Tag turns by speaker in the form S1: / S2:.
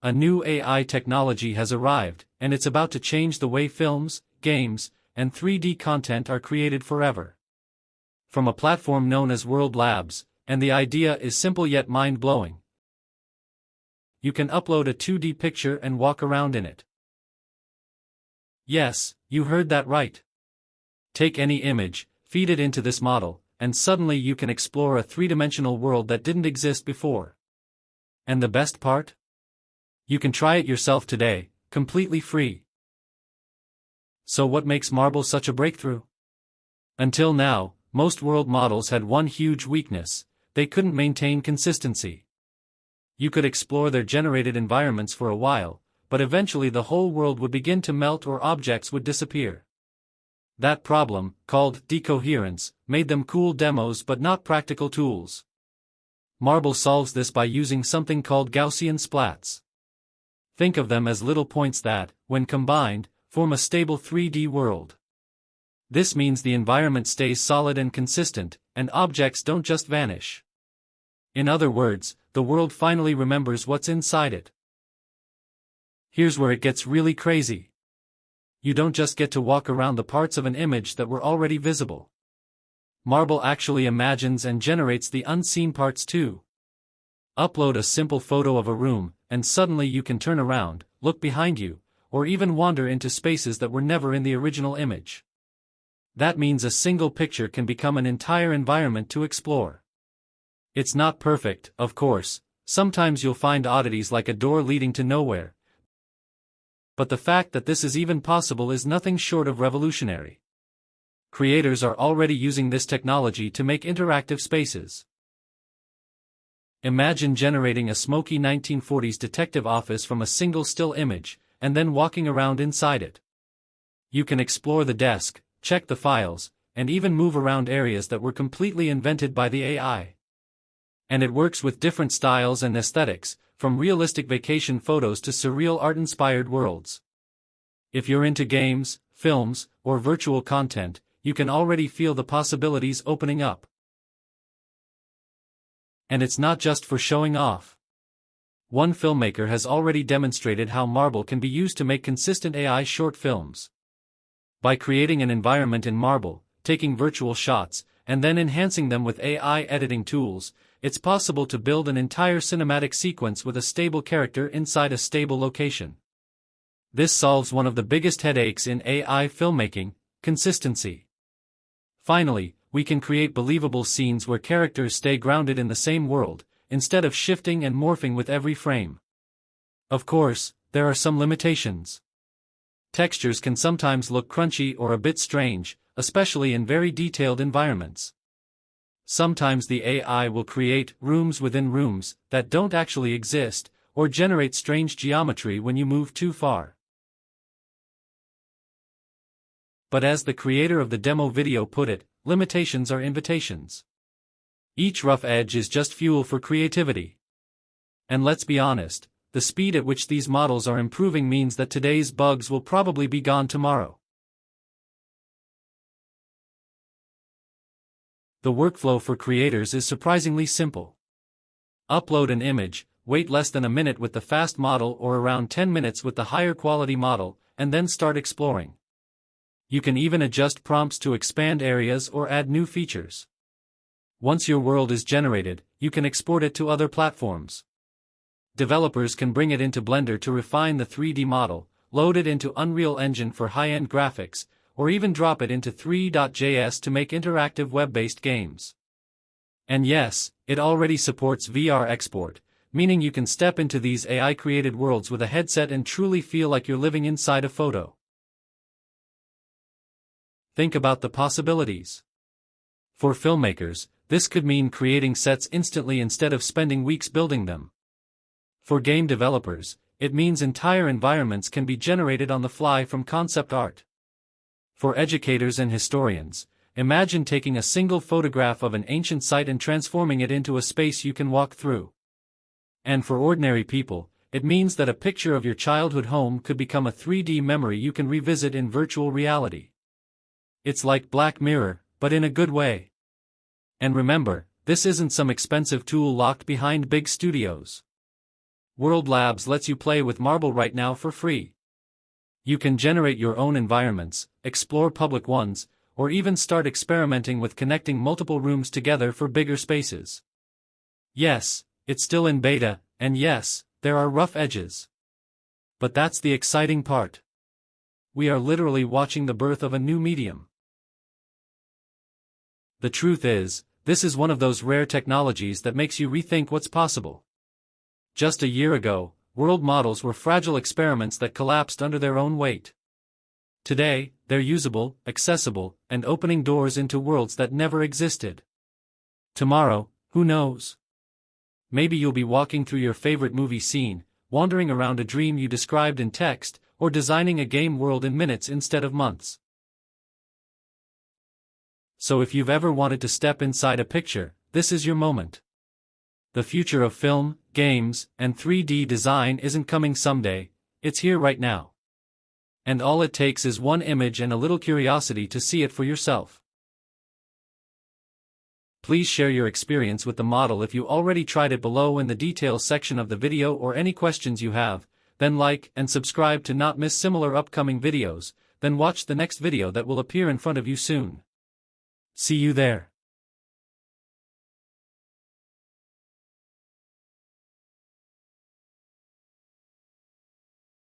S1: A new AI technology has arrived, and it's about to change the way films, games, and 3D content are created forever. From a platform known as World Labs, and the idea is simple yet mind-blowing. You can upload a 2D picture and walk around in it. Yes, you heard that right. Take any image, feed it into this model, and suddenly you can explore a three-dimensional world that didn't exist before. And the best part? You can try it yourself today, completely free. So what makes Marble such a breakthrough? Until now, most world models had one huge weakness: they couldn't maintain consistency. You could explore their generated environments for a while, but eventually the whole world would begin to melt or objects would disappear. That problem, called decoherence, made them cool demos but not practical tools. Marble solves this by using something called Gaussian splats. Think of them as little points that, when combined, form a stable 3D world. This means the environment stays solid and consistent, and objects don't just vanish. In other words, the world finally remembers what's inside it. Here's where it gets really crazy. You don't just get to walk around the parts of an image that were already visible. Marble actually imagines and generates the unseen parts too. Upload a simple photo of a room, and suddenly you can turn around, look behind you, or even wander into spaces that were never in the original image. That means a single picture can become an entire environment to explore. It's not perfect, of course. Sometimes you'll find oddities like a door leading to nowhere. But the fact that this is even possible is nothing short of revolutionary. Creators are already using this technology to make interactive spaces. Imagine generating a smoky 1940s detective office from a single still image, and then walking around inside it. You can explore the desk, check the files, and even move around areas that were completely invented by the AI. And it works with different styles and aesthetics, from realistic vacation photos to surreal art-inspired worlds. If you're into games, films, or virtual content, you can already feel the possibilities opening up. And it's not just for showing off. One filmmaker has already demonstrated how Marble can be used to make consistent AI short films. By creating an environment in Marble, taking virtual shots, and then enhancing them with AI editing tools, it's possible to build an entire cinematic sequence with a stable character inside a stable location. This solves one of the biggest headaches in AI filmmaking: consistency. Finally, we can create believable scenes where characters stay grounded in the same world, instead of shifting and morphing with every frame. Of course, there are some limitations. Textures can sometimes look crunchy or a bit strange, especially in very detailed environments. Sometimes the AI will create rooms within rooms that don't actually exist, or generate strange geometry when you move too far. But as the creator of the demo video put it, limitations are invitations. Each rough edge is just fuel for creativity. And let's be honest, the speed at which these models are improving means that today's bugs will probably be gone tomorrow. The workflow for creators is surprisingly simple. Upload an image, wait less than a minute with the fast model or around 10 minutes with the higher quality model, and then start exploring. You can even adjust prompts to expand areas or add new features. Once your world is generated, you can export it to other platforms. Developers can bring it into Blender to refine the 3D model, load it into Unreal Engine for high-end graphics, or even drop it into 3.js to make interactive web-based games. And yes, it already supports VR export, meaning you can step into these AI-created worlds with a headset and truly feel like you're living inside a photo. Think about the possibilities. For filmmakers, this could mean creating sets instantly instead of spending weeks building them. For game developers, it means entire environments can be generated on the fly from concept art. For educators and historians, imagine taking a single photograph of an ancient site and transforming it into a space you can walk through. And for ordinary people, it means that a picture of your childhood home could become a 3D memory you can revisit in virtual reality. It's like Black Mirror, but in a good way. And remember, this isn't some expensive tool locked behind big studios. World Labs lets you play with Marble right now for free. You can generate your own environments, explore public ones, or even start experimenting with connecting multiple rooms together for bigger spaces. Yes, it's still in beta, and yes, there are rough edges. But that's the exciting part. We are literally watching the birth of a new medium. The truth is, this is one of those rare technologies that makes you rethink what's possible. Just a year ago, world models were fragile experiments that collapsed under their own weight. Today, they're usable, accessible, and opening doors into worlds that never existed. Tomorrow, who knows? Maybe you'll be walking through your favorite movie scene, wandering around a dream you described in text, or designing a game world in minutes instead of months. So if you've ever wanted to step inside a picture, this is your moment. The future of film, games, and 3D design isn't coming someday, it's here right now. And all it takes is one image and a little curiosity to see it for yourself. Please share your experience with the model if you already tried it below in the details section of the video, or any questions you have. Then like and subscribe to not miss similar upcoming videos, then watch the next video that will appear in front of you soon. See you there.